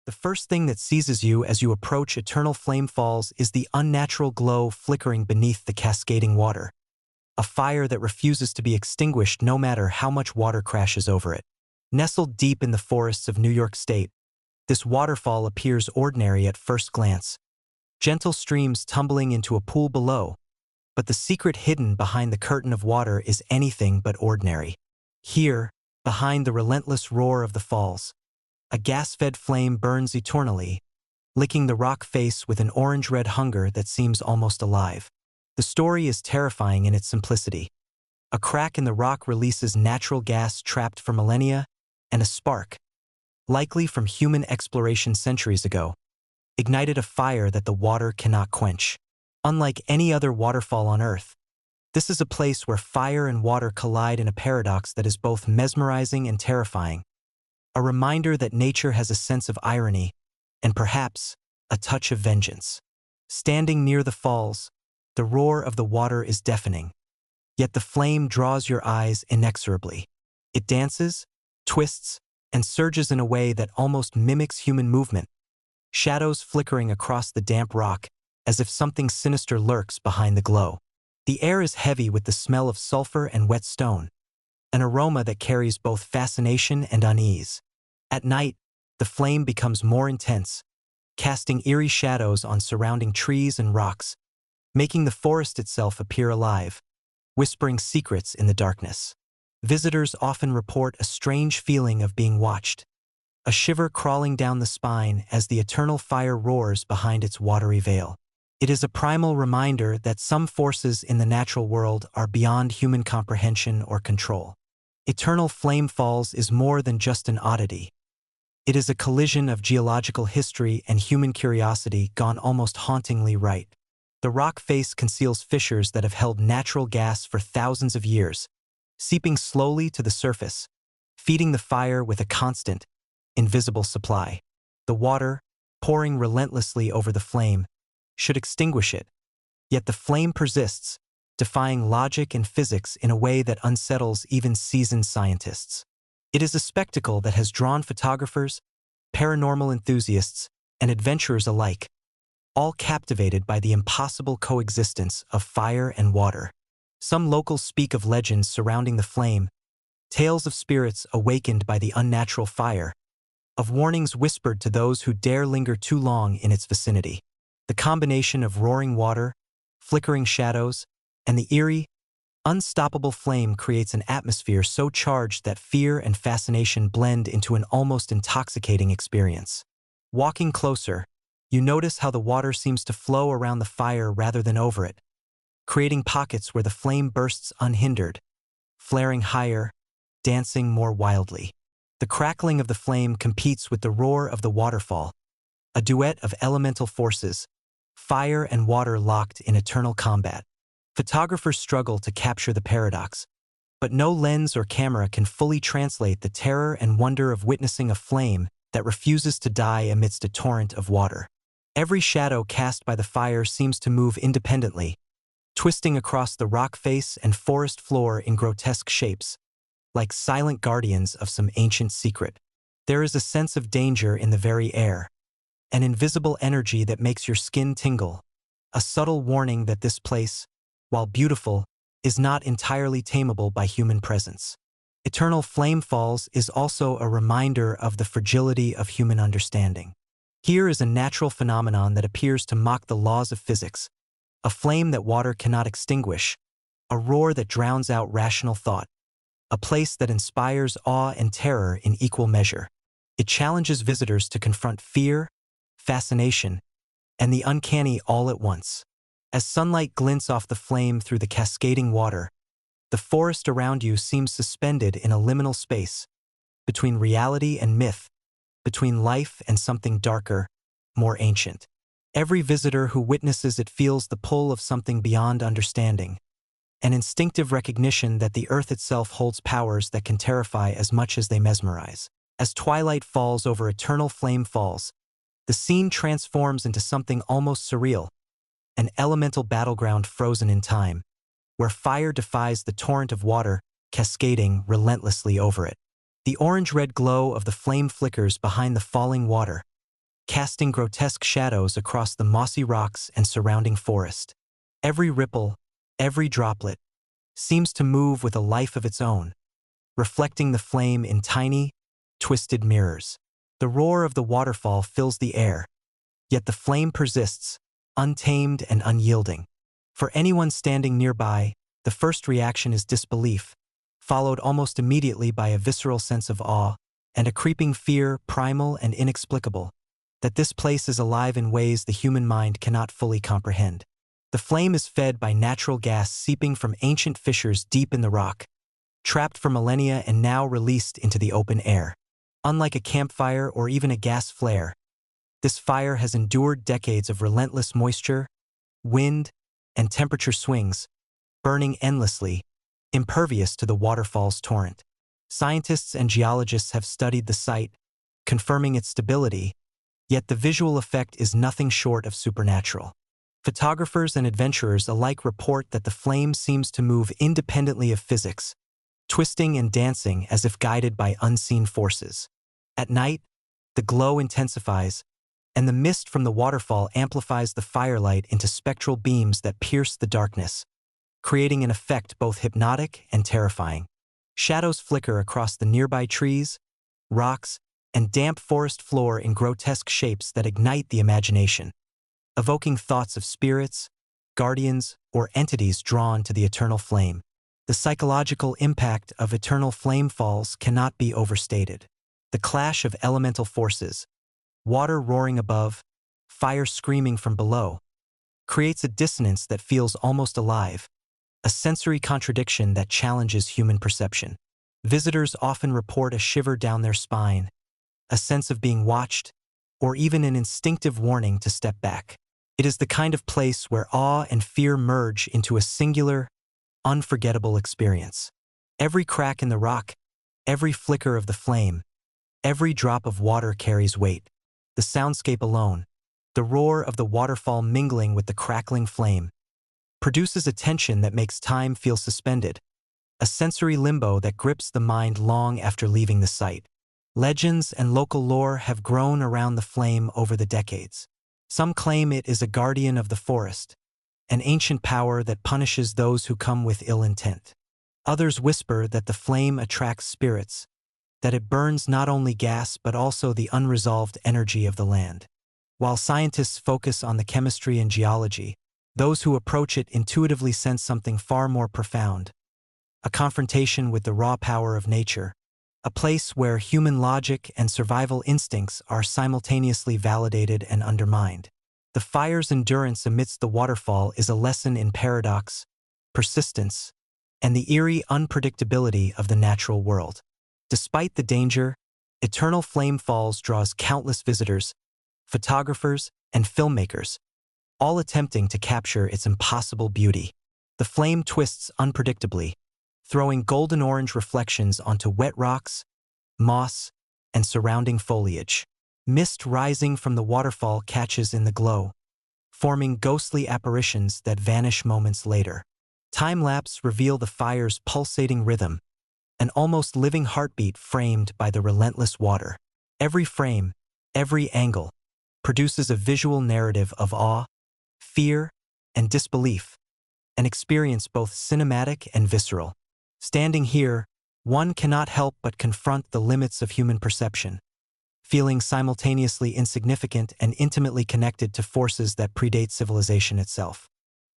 The first thing that seizes you as you approach Eternal Flame Falls is the unnatural glow flickering beneath the cascading water. A fire that refuses to be extinguished no matter how much water crashes over it. Nestled deep in the forests of New York State, this waterfall appears ordinary at first glance. Gentle streams tumbling into a pool below, but the secret hidden behind the curtain of water is anything but ordinary. Here, behind the relentless roar of the falls, a gas-fed flame burns eternally, licking the rock face with an orange-red hunger that seems almost alive. The story is terrifying in its simplicity. A crack in the rock releases natural gas trapped for millennia, and a spark, likely from human exploration centuries ago, ignited a fire that the water cannot quench. Unlike any other waterfall on Earth, this is a place where fire and water collide in a paradox that is both mesmerizing and terrifying. A reminder that nature has a sense of irony, and perhaps a touch of vengeance. Standing near the falls, the roar of the water is deafening, yet the flame draws your eyes inexorably. It dances, twists, and surges in a way that almost mimics human movement, shadows flickering across the damp rock as if something sinister lurks behind the glow. The air is heavy with the smell of sulfur and wet stone, an aroma that carries both fascination and unease. At night, the flame becomes more intense, casting eerie shadows on surrounding trees and rocks, making the forest itself appear alive, whispering secrets in the darkness. Visitors often report a strange feeling of being watched, a shiver crawling down the spine as the eternal fire roars behind its watery veil. It is a primal reminder that some forces in the natural world are beyond human comprehension or control. Eternal Flame Falls is more than just an oddity. It is a collision of geological history and human curiosity gone almost hauntingly right. The rock face conceals fissures that have held natural gas for thousands of years, seeping slowly to the surface, feeding the fire with a constant, invisible supply. The water, pouring relentlessly over the flame, should extinguish it, yet the flame persists, defying logic and physics in a way that unsettles even seasoned scientists. It is a spectacle that has drawn photographers, paranormal enthusiasts, and adventurers alike, all captivated by the impossible coexistence of fire and water. Some locals speak of legends surrounding the flame, tales of spirits awakened by the unnatural fire, of warnings whispered to those who dare linger too long in its vicinity. The combination of roaring water, flickering shadows, and the eerie, unstoppable flame creates an atmosphere so charged that fear and fascination blend into an almost intoxicating experience. Walking closer, you notice how the water seems to flow around the fire rather than over it, creating pockets where the flame bursts unhindered, flaring higher, dancing more wildly. The crackling of the flame competes with the roar of the waterfall, a duet of elemental forces, fire and water locked in eternal combat. Photographers struggle to capture the paradox, but no lens or camera can fully translate the terror and wonder of witnessing a flame that refuses to die amidst a torrent of water. Every shadow cast by the fire seems to move independently, twisting across the rock face and forest floor in grotesque shapes, like silent guardians of some ancient secret. There is a sense of danger in the very air, an invisible energy that makes your skin tingle, a subtle warning that this place, while beautiful, is not entirely tameable by human presence. Eternal Flame Falls is also a reminder of the fragility of human understanding. Here is a natural phenomenon that appears to mock the laws of physics, a flame that water cannot extinguish, a roar that drowns out rational thought, a place that inspires awe and terror in equal measure. It challenges visitors to confront fear, fascination, and the uncanny all at once. As sunlight glints off the flame through the cascading water, the forest around you seems suspended in a liminal space, between reality and myth, between life and something darker, more ancient. Every visitor who witnesses it feels the pull of something beyond understanding, an instinctive recognition that the earth itself holds powers that can terrify as much as they mesmerize. As twilight falls over Eternal Flame Falls, the scene transforms into something almost surreal, an elemental battleground frozen in time, where fire defies the torrent of water cascading relentlessly over it. The orange-red glow of the flame flickers behind the falling water, casting grotesque shadows across the mossy rocks and surrounding forest. Every ripple, every droplet, seems to move with a life of its own, reflecting the flame in tiny, twisted mirrors. The roar of the waterfall fills the air, yet the flame persists, untamed and unyielding. For anyone standing nearby, the first reaction is disbelief, followed almost immediately by a visceral sense of awe and a creeping fear, primal and inexplicable, that this place is alive in ways the human mind cannot fully comprehend. The flame is fed by natural gas seeping from ancient fissures deep in the rock, trapped for millennia and now released into the open air. Unlike a campfire or even a gas flare, this fire has endured decades of relentless moisture, wind, and temperature swings, burning endlessly, impervious to the waterfall's torrent. Scientists and geologists have studied the site, confirming its stability, yet the visual effect is nothing short of supernatural. Photographers and adventurers alike report that the flame seems to move independently of physics, twisting and dancing as if guided by unseen forces. At night, the glow intensifies, and the mist from the waterfall amplifies the firelight into spectral beams that pierce the darkness, creating an effect both hypnotic and terrifying. Shadows flicker across the nearby trees, rocks, and damp forest floor in grotesque shapes that ignite the imagination, evoking thoughts of spirits, guardians, or entities drawn to the eternal flame. The psychological impact of eternal flame falls cannot be overstated. The clash of elemental forces, water roaring above, fire screaming from below, creates a dissonance that feels almost alive, a sensory contradiction that challenges human perception. Visitors often report a shiver down their spine, a sense of being watched, or even an instinctive warning to step back. It is the kind of place where awe and fear merge into a singular, unforgettable experience. Every crack in the rock, every flicker of the flame, every drop of water carries weight. The soundscape alone, the roar of the waterfall mingling with the crackling flame, produces a tension that makes time feel suspended, a sensory limbo that grips the mind long after leaving the site. Legends and local lore have grown around the flame over the decades. Some claim it is a guardian of the forest, an ancient power that punishes those who come with ill intent. Others whisper that the flame attracts spirits, that it burns not only gas but also the unresolved energy of the land. While scientists focus on the chemistry and geology, those who approach it intuitively sense something far more profound, a confrontation with the raw power of nature, a place where human logic and survival instincts are simultaneously validated and undermined. The fire's endurance amidst the waterfall is a lesson in paradox, persistence, and the eerie unpredictability of the natural world. Despite the danger, Eternal Flame Falls draws countless visitors, photographers, and filmmakers, all attempting to capture its impossible beauty. The flame twists unpredictably, throwing golden-orange reflections onto wet rocks, moss, and surrounding foliage. Mist rising from the waterfall catches in the glow, forming ghostly apparitions that vanish moments later. Time-lapse reveal the fire's pulsating rhythm, an almost living heartbeat framed by the relentless water. Every frame, every angle, produces a visual narrative of awe, fear, and disbelief, an experience both cinematic and visceral. Standing here, one cannot help but confront the limits of human perception, feeling simultaneously insignificant and intimately connected to forces that predate civilization itself.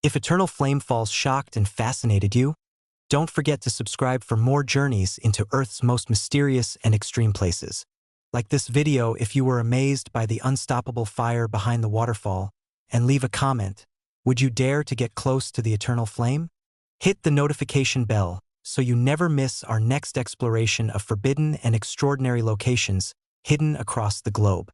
If Eternal Flame Falls shocked and fascinated you, don't forget to subscribe for more journeys into Earth's most mysterious and extreme places. Like this video if you were amazed by the unstoppable fire behind the waterfall, and leave a comment. Would you dare to get close to the eternal flame? Hit the notification bell so you never miss our next exploration of forbidden and extraordinary locations hidden across the globe.